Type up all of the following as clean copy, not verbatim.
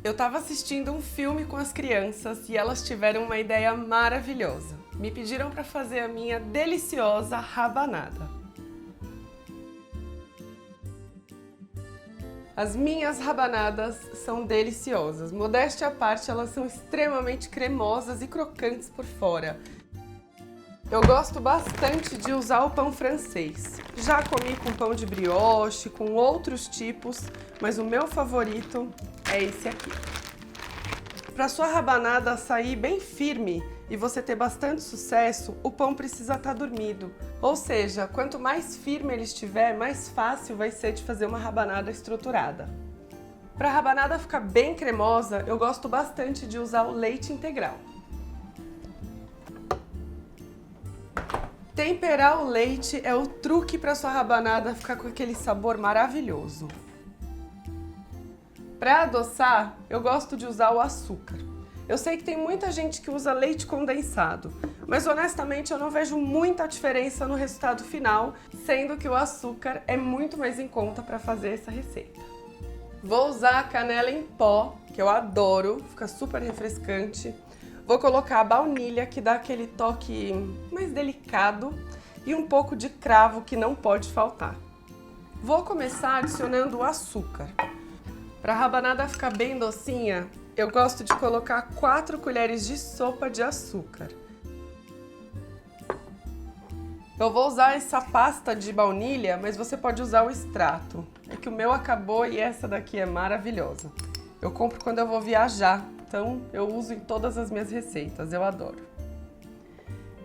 Eu estava assistindo um filme com as crianças e elas tiveram uma ideia maravilhosa. Me pediram para fazer a minha deliciosa rabanada. As minhas rabanadas são deliciosas. Modéstia à parte, elas são extremamente cremosas e crocantes por fora. Eu gosto bastante de usar o pão francês. Já comi com pão de brioche, com outros tipos, mas o meu favorito é esse aqui. Para sua rabanada sair bem firme e você ter bastante sucesso, o pão precisa estar dormido. Ou seja, quanto mais firme ele estiver, mais fácil vai ser de fazer uma rabanada estruturada. Para a rabanada ficar bem cremosa, eu gosto bastante de usar o leite integral. Temperar o leite é o truque para sua rabanada ficar com aquele sabor maravilhoso. Para adoçar, eu gosto de usar o açúcar. Eu sei que tem muita gente que usa leite condensado, mas honestamente eu não vejo muita diferença no resultado final, sendo que o açúcar é muito mais em conta para fazer essa receita. Vou usar a canela em pó, que eu adoro, fica super refrescante. Vou colocar a baunilha, que dá aquele toque mais delicado, e um pouco de cravo, que não pode faltar. Vou começar adicionando o açúcar. Para a rabanada ficar bem docinha, eu gosto de colocar 4 colheres de sopa de açúcar. Eu vou usar essa pasta de baunilha, mas você pode usar o extrato. É que o meu acabou e essa daqui é maravilhosa. Eu compro quando eu vou viajar. Então, eu uso em todas as minhas receitas, eu adoro.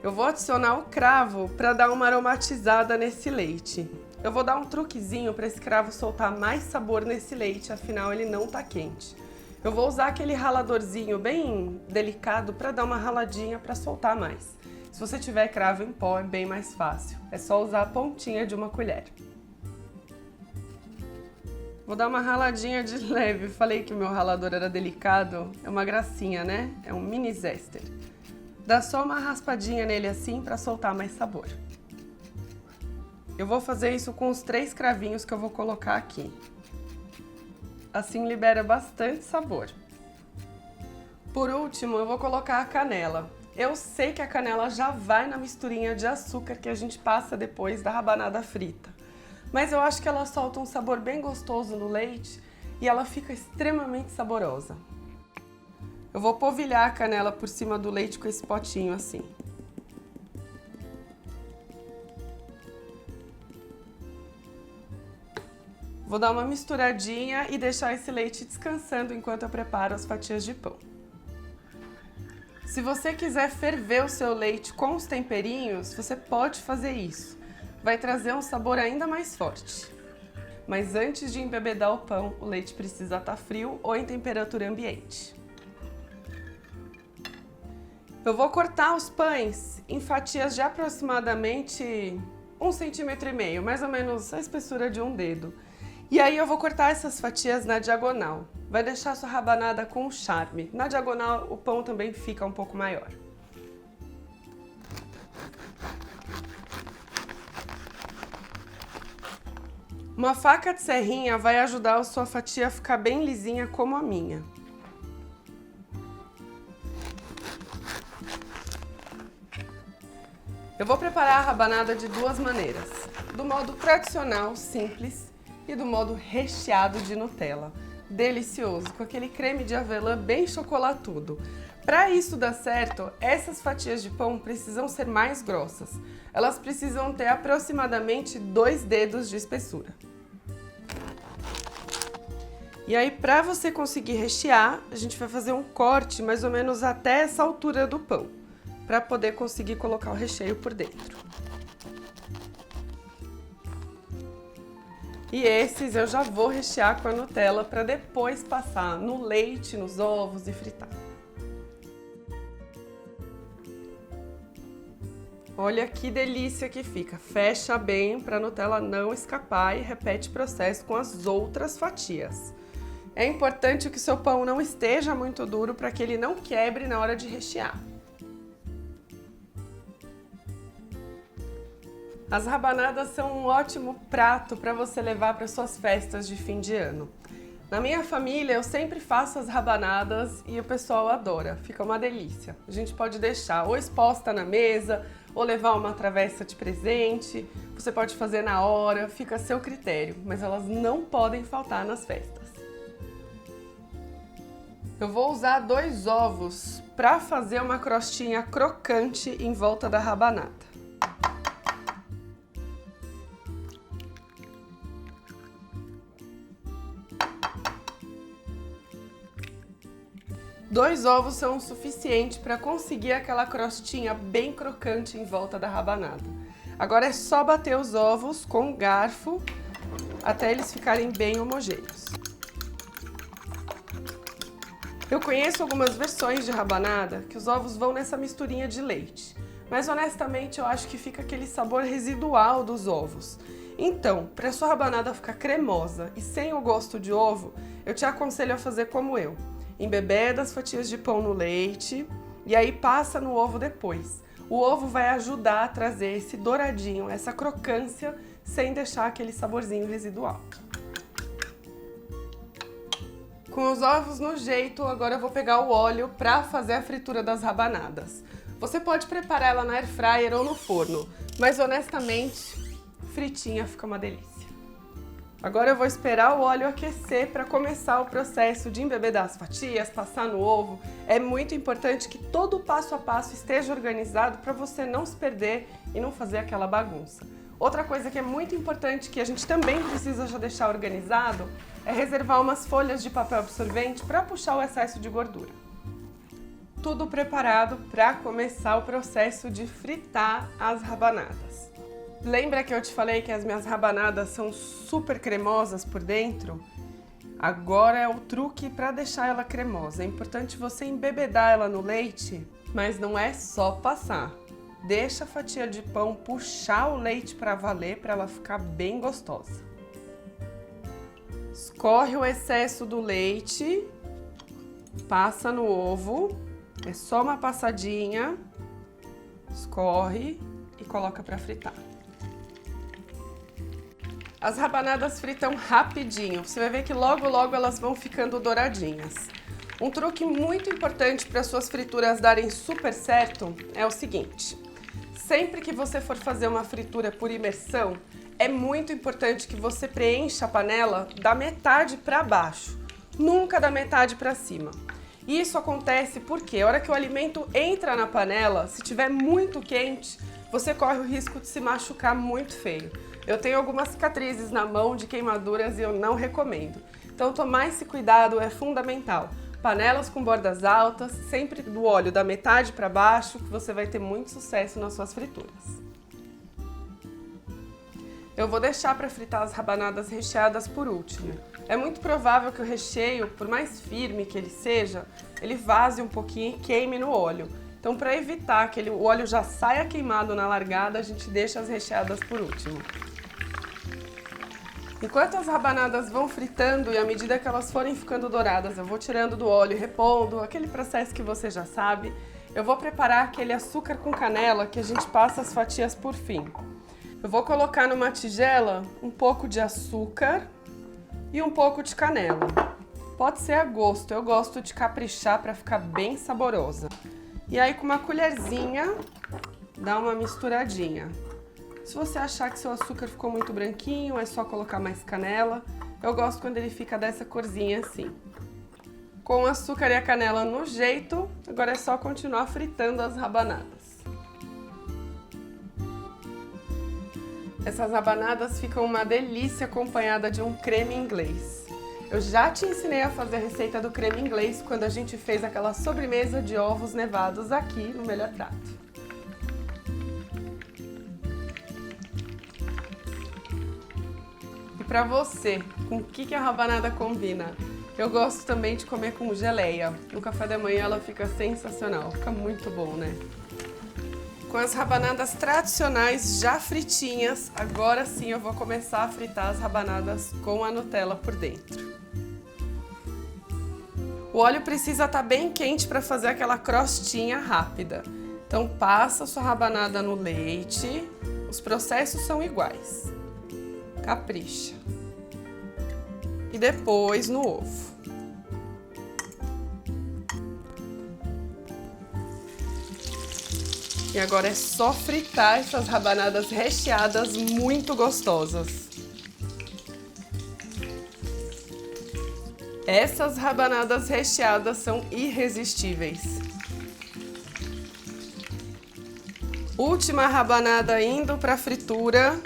Eu vou adicionar o cravo para dar uma aromatizada nesse leite. Eu vou dar um truquezinho para esse cravo soltar mais sabor nesse leite, afinal ele não tá quente. Eu vou usar aquele raladorzinho bem delicado para dar uma raladinha para soltar mais. Se você tiver cravo em pó, é bem mais fácil. É só usar a pontinha de uma colher. Vou dar uma raladinha de leve. Falei que o meu ralador era delicado. É uma gracinha, né? É um mini zester. Dá só uma raspadinha nele assim para soltar mais sabor. Eu vou fazer isso com os 3 cravinhos que eu vou colocar aqui. Assim libera bastante sabor. Por último, eu vou colocar a canela. Eu sei que a canela já vai na misturinha de açúcar que a gente passa depois da rabanada frita. Mas eu acho que ela solta um sabor bem gostoso no leite e ela fica extremamente saborosa. Eu vou polvilhar a canela por cima do leite com esse potinho assim. Vou dar uma misturadinha e deixar esse leite descansando enquanto eu preparo as fatias de pão. Se você quiser ferver o seu leite com os temperinhos, você pode fazer isso. Vai trazer um sabor ainda mais forte. Mas antes de embebedar o pão, o leite precisa estar frio ou em temperatura ambiente. Eu vou cortar os pães em fatias de aproximadamente 1,5 cm, mais ou menos a espessura de um dedo. E aí eu vou cortar essas fatias na diagonal. Vai deixar sua rabanada com charme. Na diagonal o pão também fica um pouco maior. Uma faca de serrinha vai ajudar a sua fatia a ficar bem lisinha como a minha. Eu vou preparar a rabanada de 2 maneiras. Do modo tradicional, simples, e do modo recheado de Nutella. Delicioso, com aquele creme de avelã bem chocolatudo. Para isso dar certo, essas fatias de pão precisam ser mais grossas. Elas precisam ter aproximadamente 2 dedos de espessura. E aí, para você conseguir rechear, a gente vai fazer um corte mais ou menos até essa altura do pão, para poder conseguir colocar o recheio por dentro. E esses eu já vou rechear com a Nutella para depois passar no leite, nos ovos e fritar. Olha que delícia que fica. Fecha bem para a Nutella não escapar e repete o processo com as outras fatias. É importante que o seu pão não esteja muito duro para que ele não quebre na hora de rechear. As rabanadas são um ótimo prato para você levar para suas festas de fim de ano. Na minha família, eu sempre faço as rabanadas e o pessoal adora, fica uma delícia. A gente pode deixar ou exposta na mesa, ou levar uma travessa de presente, você pode fazer na hora, fica a seu critério, mas elas não podem faltar nas festas. Eu vou usar 2 ovos para fazer uma crostinha crocante em volta da rabanada. Dois ovos são o suficiente para conseguir aquela crostinha bem crocante em volta da rabanada. Agora é só bater os ovos com o garfo até eles ficarem bem homogêneos. Eu conheço algumas versões de rabanada que os ovos vão nessa misturinha de leite, mas honestamente eu acho que fica aquele sabor residual dos ovos. Então, para sua rabanada ficar cremosa e sem o gosto de ovo, eu te aconselho a fazer como eu. Embebeda as fatias de pão no leite e aí passa no ovo depois. O ovo vai ajudar a trazer esse douradinho, essa crocância, sem deixar aquele saborzinho residual. Com os ovos no jeito, agora eu vou pegar o óleo para fazer a fritura das rabanadas. Você pode preparar ela na air fryer ou no forno, mas honestamente, fritinha fica uma delícia. Agora eu vou esperar o óleo aquecer para começar o processo de embebedar as fatias, passar no ovo. É muito importante que todo o passo a passo esteja organizado para você não se perder e não fazer aquela bagunça. Outra coisa que é muito importante que a gente também precisa já deixar organizado é reservar umas folhas de papel absorvente para puxar o excesso de gordura. Tudo preparado para começar o processo de fritar as rabanadas. Lembra que eu te falei que as minhas rabanadas são super cremosas por dentro? Agora é o truque para deixar ela cremosa. É importante você embebedar ela no leite, mas não é só passar. Deixa a fatia de pão puxar o leite para valer, para ela ficar bem gostosa. Escorre o excesso do leite, passa no ovo, é só uma passadinha, escorre e coloca para fritar. As rabanadas fritam rapidinho, você vai ver que logo elas vão ficando douradinhas. Um truque muito importante para suas frituras darem super certo é o seguinte: sempre que você for fazer uma fritura por imersão, é muito importante que você preencha a panela da metade para baixo, nunca da metade para cima. Isso acontece porque a hora que o alimento entra na panela, se tiver muito quente, você corre o risco de se machucar muito feio. Eu tenho algumas cicatrizes na mão de queimaduras e eu não recomendo. Então tomar esse cuidado é fundamental. Panelas com bordas altas, sempre do óleo da metade para baixo, que você vai ter muito sucesso nas suas frituras. Eu vou deixar para fritar as rabanadas recheadas por último. É muito provável que o recheio, por mais firme que ele seja, ele vaze um pouquinho e queime no óleo. Então, para evitar que o óleo já saia queimado na largada, a gente deixa as recheadas por último. Enquanto as rabanadas vão fritando e à medida que elas forem ficando douradas, eu vou tirando do óleo e repondo, aquele processo que você já sabe, eu vou preparar aquele açúcar com canela que a gente passa as fatias por fim. Eu vou colocar numa tigela um pouco de açúcar e um pouco de canela. Pode ser a gosto, eu gosto de caprichar para ficar bem saborosa. E aí com uma colherzinha, dá uma misturadinha. Se você achar que seu açúcar ficou muito branquinho, é só colocar mais canela. Eu gosto quando ele fica dessa corzinha assim. Com o açúcar e a canela no jeito, agora é só continuar fritando as rabanadas. Essas rabanadas ficam uma delícia acompanhada de um creme inglês. Eu já te ensinei a fazer a receita do creme inglês quando a gente fez aquela sobremesa de ovos nevados aqui no Melhor Prato. E pra você, com o que a rabanada combina? Eu gosto também de comer com geleia. No café da manhã ela fica sensacional, fica muito bom, né? Com as rabanadas tradicionais já fritinhas, agora sim eu vou começar a fritar as rabanadas com a Nutella por dentro. O óleo precisa estar bem quente para fazer aquela crostinha rápida. Então passa a sua rabanada no leite, os processos são iguais. Capricha. E depois no ovo. E agora é só fritar essas rabanadas recheadas muito gostosas. Essas rabanadas recheadas são irresistíveis. Última rabanada indo para a fritura.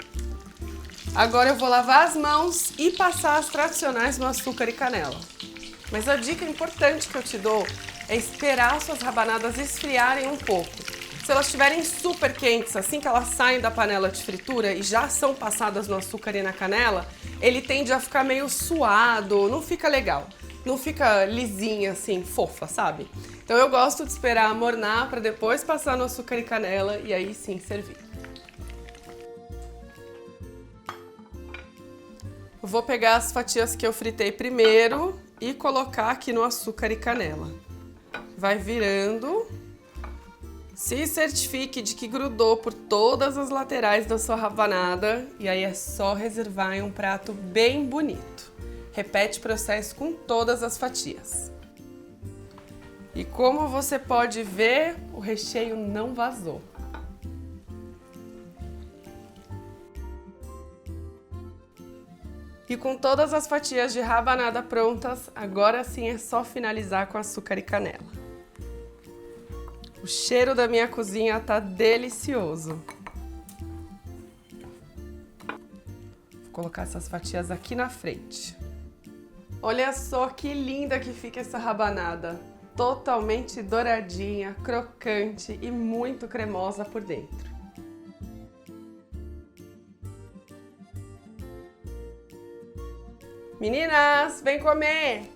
Agora eu vou lavar as mãos e passar as tradicionais no açúcar e canela. Mas a dica importante que eu te dou é esperar suas rabanadas esfriarem um pouco. Se elas estiverem super quentes, assim que elas saem da panela de fritura e já são passadas no açúcar e na canela, ele tende a ficar meio suado, não fica legal. Não fica lisinha assim, fofa, sabe? Então eu gosto de esperar amornar para depois passar no açúcar e canela e aí sim servir. Vou pegar as fatias que eu fritei primeiro e colocar aqui no açúcar e canela. Vai virando. Se certifique de que grudou por todas as laterais da sua rabanada e aí é só reservar em um prato bem bonito. Repete o processo com todas as fatias. E como você pode ver, o recheio não vazou. E com todas as fatias de rabanada prontas, agora sim é só finalizar com açúcar e canela. O cheiro da minha cozinha tá delicioso. Vou colocar essas fatias aqui na frente. Olha só que linda que fica essa rabanada. Totalmente douradinha, crocante e muito cremosa por dentro. Meninas, vem comer!